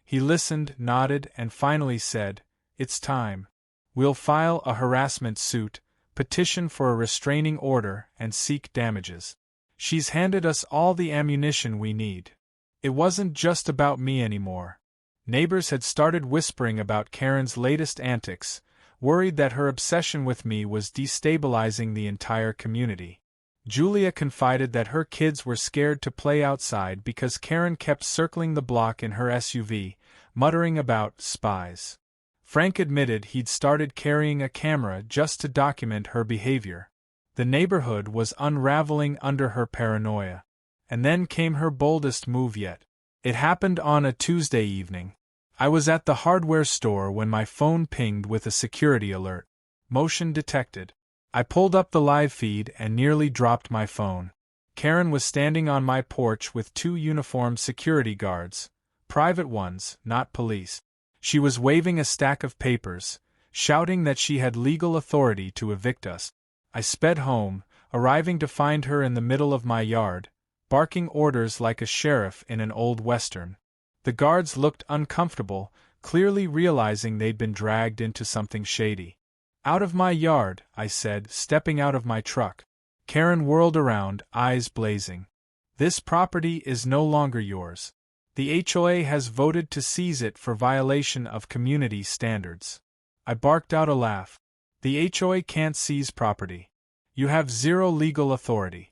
He listened, nodded, and finally said, "It's time. We'll file a harassment suit, petition for a restraining order, and seek damages. She's handed us all the ammunition we need." It wasn't just about me anymore. Neighbors had started whispering about Karen's latest antics, worried that her obsession with me was destabilizing the entire community. Julia confided that her kids were scared to play outside because Karen kept circling the block in her SUV, muttering about spies. Frank admitted he'd started carrying a camera just to document her behavior. The neighborhood was unraveling under her paranoia. And then came her boldest move yet. It happened on a Tuesday evening. I was at the hardware store when my phone pinged with a security alert. Motion detected. I pulled up the live feed and nearly dropped my phone. Karen was standing on my porch with 2 uniformed security guards, private ones, not police. She was waving a stack of papers, shouting that she had legal authority to evict us. I sped home, arriving to find her in the middle of my yard, barking orders like a sheriff in an old western. The guards looked uncomfortable, clearly realizing they'd been dragged into something shady. "Out of my yard," I said, stepping out of my truck. Karen whirled around, eyes blazing. "This property is no longer yours. The HOA has voted to seize it for violation of community standards." I barked out a laugh. "The HOA can't seize property. You have zero legal authority.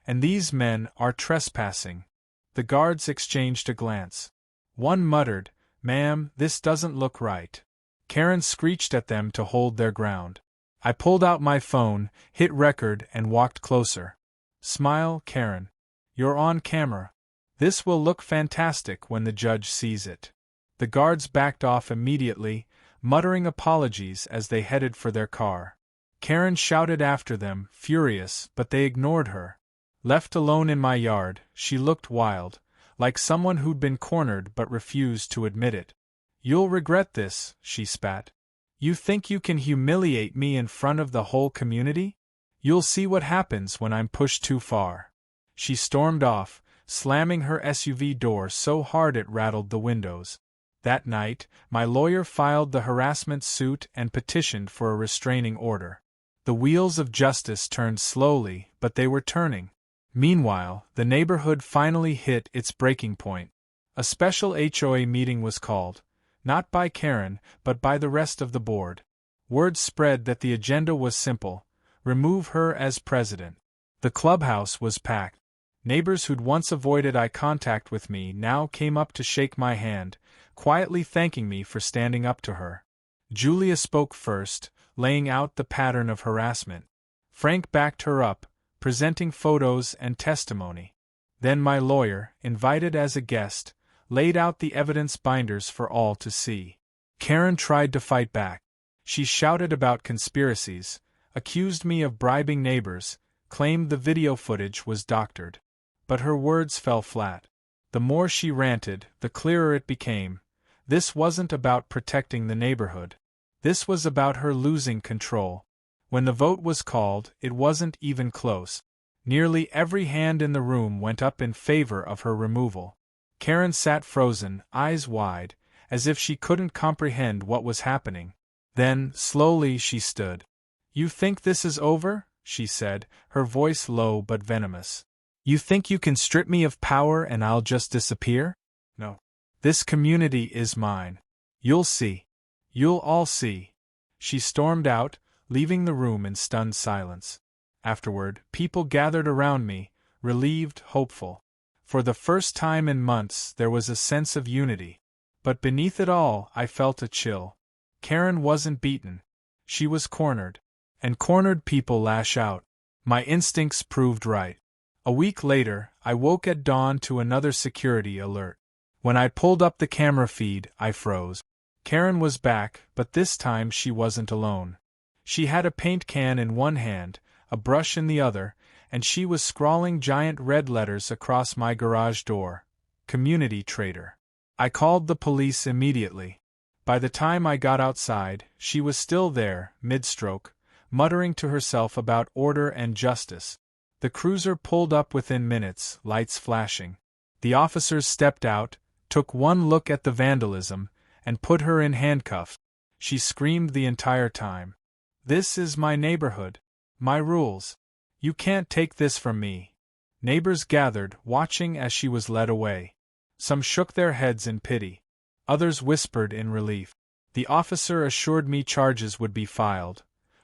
And these men are trespassing." The guards exchanged a glance. One muttered, "Ma'am, this doesn't look right." Karen screeched at them to hold their ground. I pulled out my phone, hit record, and walked closer. "Smile, Karen. You're on camera. This will look fantastic when the judge sees it." The guards backed off immediately, muttering apologies as they headed for their car. Karen shouted after them, furious, but they ignored her. Left alone in my yard, she looked wild, like someone who'd been cornered but refused to admit it. "You'll regret this," she spat. "You think you can humiliate me in front of the whole community? You'll see what happens when I'm pushed too far." She stormed off, slamming her SUV door so hard it rattled the windows. That night, my lawyer filed the harassment suit and petitioned for a restraining order. The wheels of justice turned slowly, but they were turning. Meanwhile, the neighborhood finally hit its breaking point. A special HOA meeting was called, not by Karen, but by the rest of the board. Word spread that the agenda was simple: remove her as president. The clubhouse was packed. Neighbors who'd once avoided eye contact with me now came up to shake my hand, quietly thanking me for standing up to her. Julia spoke first, laying out the pattern of harassment. Frank backed her up, presenting photos and testimony. Then my lawyer, invited as a guest, laid out the evidence binders for all to see. Karen tried to fight back. She shouted about conspiracies, accused me of bribing neighbors, claimed the video footage was doctored. But her words fell flat. The more she ranted, the clearer it became. This wasn't about protecting the neighborhood. This was about her losing control. When the vote was called, it wasn't even close. Nearly every hand in the room went up in favor of her removal. Karen sat frozen, eyes wide, as if she couldn't comprehend what was happening. Then, slowly, she stood. "You think this is over?" she said, her voice low but venomous. "You think you can strip me of power and I'll just disappear? No. This community is mine. You'll see. You'll all see." She stormed out, leaving the room in stunned silence. Afterward, people gathered around me, relieved, hopeful. For the first time in months, there was a sense of unity. But beneath it all, I felt a chill. Karen wasn't beaten. She was cornered. And cornered people lash out. My instincts proved right. A week later, I woke at dawn to another security alert. When I pulled up the camera feed, I froze. Karen was back, but this time she wasn't alone. She had a paint can in one hand, a brush in the other, and she was scrawling giant red letters across my garage door. "Community traitor." I called the police immediately. By the time I got outside, she was still there, mid-stroke, muttering to herself about order and justice. The cruiser pulled up within minutes, lights flashing. The officers stepped out, took one look at the vandalism, and put her in handcuffs. She screamed the entire time. "This is my neighborhood. My rules. You can't take this from me." Neighbors gathered, watching as she was led away. Some shook their heads in pity. Others whispered in relief. The officer assured me charges would be filed.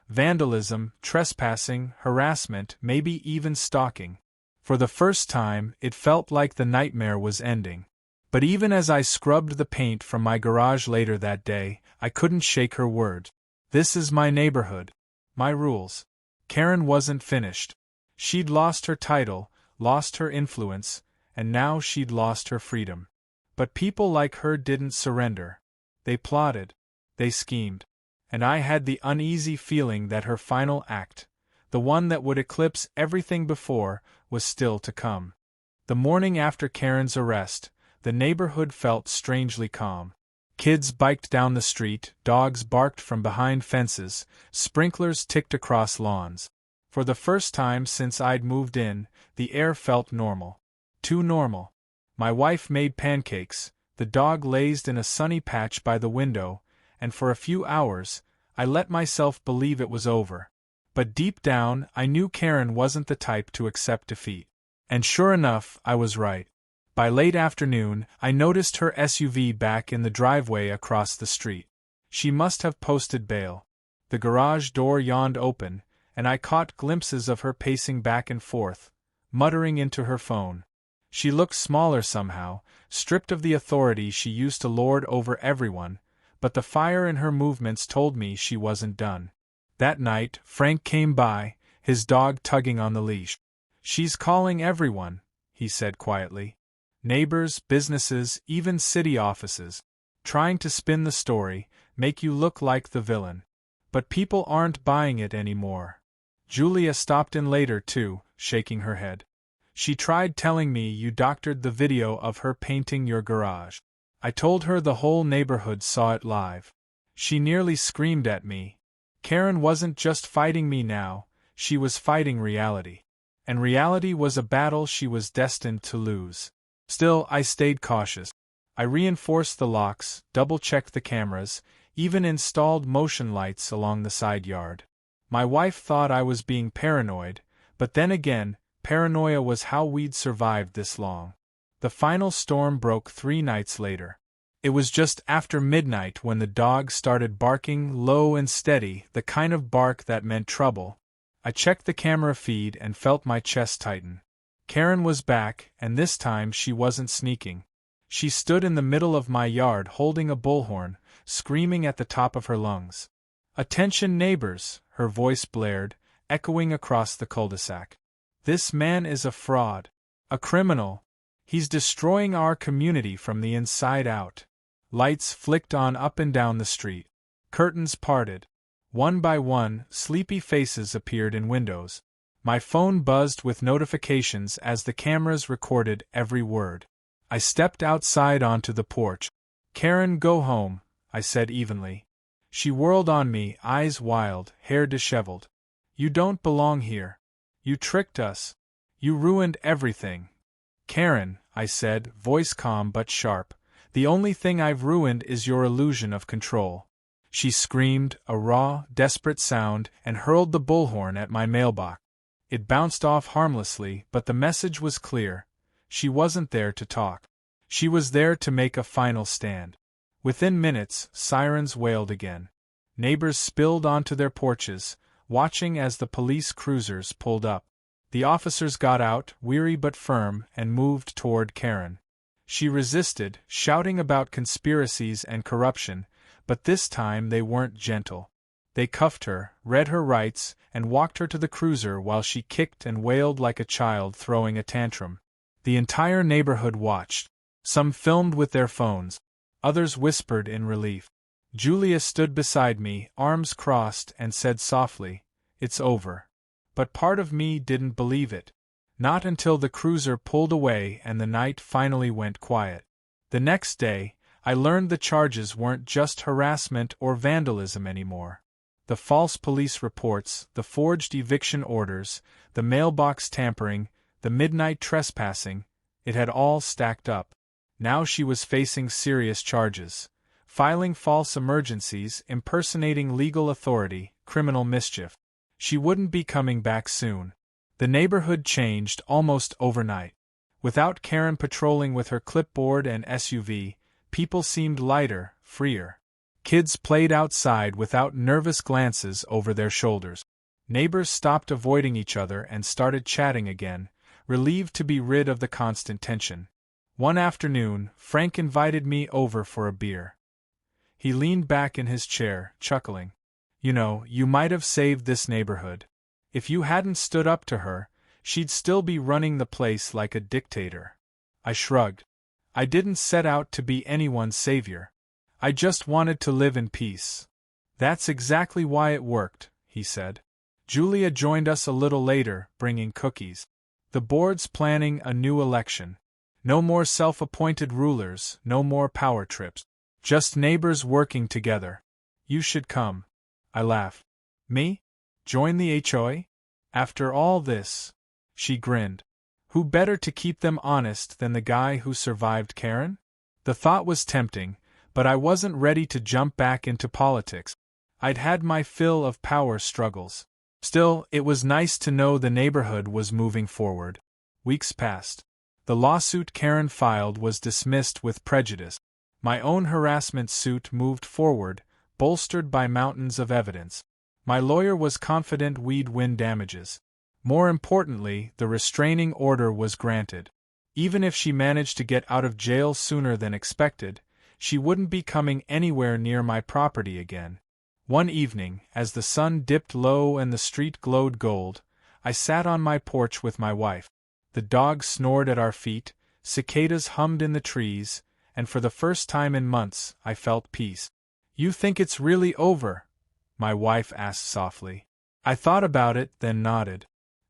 Vandalism, trespassing, harassment, maybe even stalking. For the first time, it felt like the nightmare was ending. But even as I scrubbed the paint from my garage later that day, I couldn't shake her word. This is my neighborhood. My rules. Karen wasn't finished. She'd lost her title, lost her influence, and now she'd lost her freedom. But people like her didn't surrender. They plotted. They schemed. And I had the uneasy feeling that her final act, the one that would eclipse everything before, was still to come. The morning after Karen's arrest, the neighborhood felt strangely calm. Kids biked down the street, dogs barked from behind fences, sprinklers ticked across lawns. For the first time since I'd moved in, the air felt normal. Too normal. My wife made pancakes, the dog lazed in a sunny patch by the window, and for a few hours, I let myself believe it was over. But deep down, I knew Karen wasn't the type to accept defeat. And sure enough, I was right. By late afternoon, I noticed her SUV back in the driveway across the street. She must have posted bail. The garage door yawned open, and I caught glimpses of her pacing back and forth, muttering into her phone. She looked smaller somehow, stripped of the authority she used to lord over everyone, but the fire in her movements told me she wasn't done. That night, Frank came by, his dog tugging on the leash. "She's calling everyone," he said quietly. "Neighbors, businesses, even city offices. Trying to spin the story, make you look like the villain. But people aren't buying it anymore." Julia stopped in later too, shaking her head. "She tried telling me you doctored the video of her painting your garage. I told her the whole neighborhood saw it live. She nearly screamed at me. Karen wasn't just fighting me now, she was fighting reality. And reality was a battle she was destined to lose. Still, I stayed cautious. I reinforced the locks, double-checked the cameras, even installed motion lights along the side yard. My wife thought I was being paranoid, but then again, paranoia was how we'd survived this long. The final storm broke 3 nights later. It was just after midnight when the dog started barking low and steady, the kind of bark that meant trouble. I checked the camera feed and felt my chest tighten. Karen was back, and this time she wasn't sneaking. She stood in the middle of my yard holding a bullhorn, screaming at the top of her lungs. "Attention neighbors," her voice blared, echoing across the cul-de-sac. "This man is a fraud. A criminal. He's destroying our community from the inside out." Lights flicked on up and down the street. Curtains parted. One by one, sleepy faces appeared in windows. My phone buzzed with notifications as the cameras recorded every word. I stepped outside onto the porch. "Karen, go home," I said evenly. She whirled on me, eyes wild, hair disheveled. "You don't belong here. You tricked us. You ruined everything." "Karen," I said, voice calm but sharp, "the only thing I've ruined is your illusion of control." She screamed, a raw, desperate sound, and hurled the bullhorn at my mailbox. It bounced off harmlessly, but the message was clear. She wasn't there to talk. She was there to make a final stand. Within minutes, sirens wailed again. Neighbors spilled onto their porches, watching as the police cruisers pulled up. The officers got out, weary but firm, and moved toward Karen. She resisted, shouting about conspiracies and corruption, but this time they weren't gentle. They cuffed her, read her rights, and walked her to the cruiser while she kicked and wailed like a child throwing a tantrum. The entire neighborhood watched. Some filmed with their phones. Others whispered in relief. Julia stood beside me, arms crossed, and said softly, "It's over." But part of me didn't believe it. Not until the cruiser pulled away and the night finally went quiet. The next day, I learned the charges weren't just harassment or vandalism anymore. The false police reports, the forged eviction orders, the mailbox tampering, the midnight trespassing, it had all stacked up. Now she was facing serious charges. Filing false emergencies, impersonating legal authority, criminal mischief. She wouldn't be coming back soon. The neighborhood changed almost overnight. Without Karen patrolling with her clipboard and SUV, People seemed lighter, freer. Kids played outside without nervous glances over their shoulders. Neighbors stopped avoiding each other and started chatting again, relieved to be rid of the constant tension. One afternoon, Frank invited me over for a beer. He leaned back in his chair, chuckling. You know, you might have saved this neighborhood. If you hadn't stood up to her, she'd still be running the place like a dictator. I shrugged. I didn't set out to be anyone's savior. I just wanted to live in peace. That's exactly why it worked, he said. Julia joined us a little later, bringing cookies. The board's planning a new election. No more self-appointed rulers, no more power trips. Just neighbors working together. You should come. I laughed. Me? Join the HOA? After all this? She grinned. Who better to keep them honest than the guy who survived Karen? The thought was tempting, but I wasn't ready to jump back into politics. I'd had my fill of power struggles. Still, it was nice to know the neighborhood was moving forward. Weeks passed. The lawsuit Karen filed was dismissed with prejudice. My own harassment suit moved forward, bolstered by mountains of evidence. My lawyer was confident we'd win damages. More importantly, the restraining order was granted. Even if she managed to get out of jail sooner than expected, she wouldn't be coming anywhere near my property again. One evening, as the sun dipped low and the street glowed gold, I sat on my porch with my wife. The dogs snored at our feet, cicadas hummed in the trees, and for the first time in months, I felt peace. You think it's really over? My wife asked softly. I thought about it, then nodded.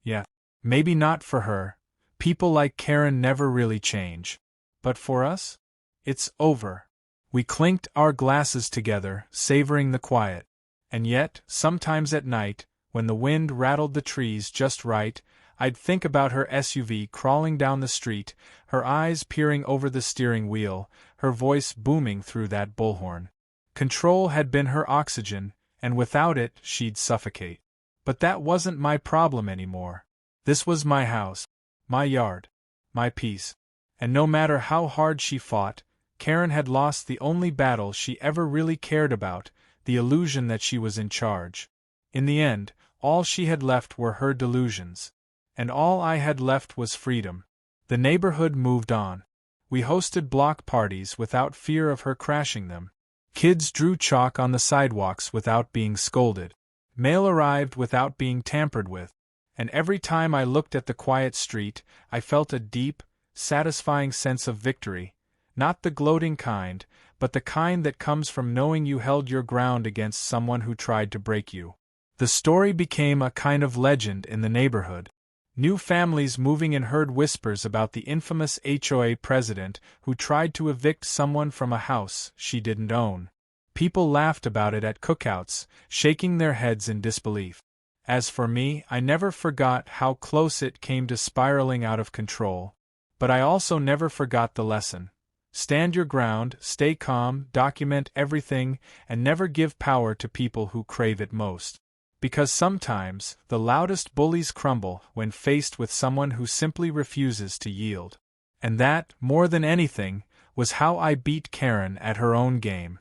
Yeah, maybe not for her. People like Karen never really change. But for us? It's over. We clinked our glasses together, savoring the quiet. And yet, sometimes at night, when the wind rattled the trees just right, I'd think about her SUV crawling down the street, her eyes peering over the steering wheel, her voice booming through that bullhorn. Control had been her oxygen, and without it, she'd suffocate. But that wasn't my problem anymore. This was my house, my yard, my peace. And no matter how hard she fought, Karen had lost the only battle she ever really cared about, the illusion that she was in charge. In the end, all she had left were her delusions. And all I had left was freedom. The neighborhood moved on. We hosted block parties without fear of her crashing them. Kids drew chalk on the sidewalks without being scolded. Mail arrived without being tampered with. And every time I looked at the quiet street, I felt a deep, satisfying sense of victory. Not the gloating kind, but the kind that comes from knowing you held your ground against someone who tried to break you. The story became a kind of legend in the neighborhood. New families moving in heard whispers about the infamous HOA president who tried to evict someone from a house she didn't own. People laughed about it at cookouts, shaking their heads in disbelief. As for me, I never forgot how close it came to spiraling out of control. But I also never forgot the lesson. Stand your ground, stay calm, document everything, and never give power to people who crave it most. Because sometimes, the loudest bullies crumble when faced with someone who simply refuses to yield. And that, more than anything, was how I beat Karen at her own game.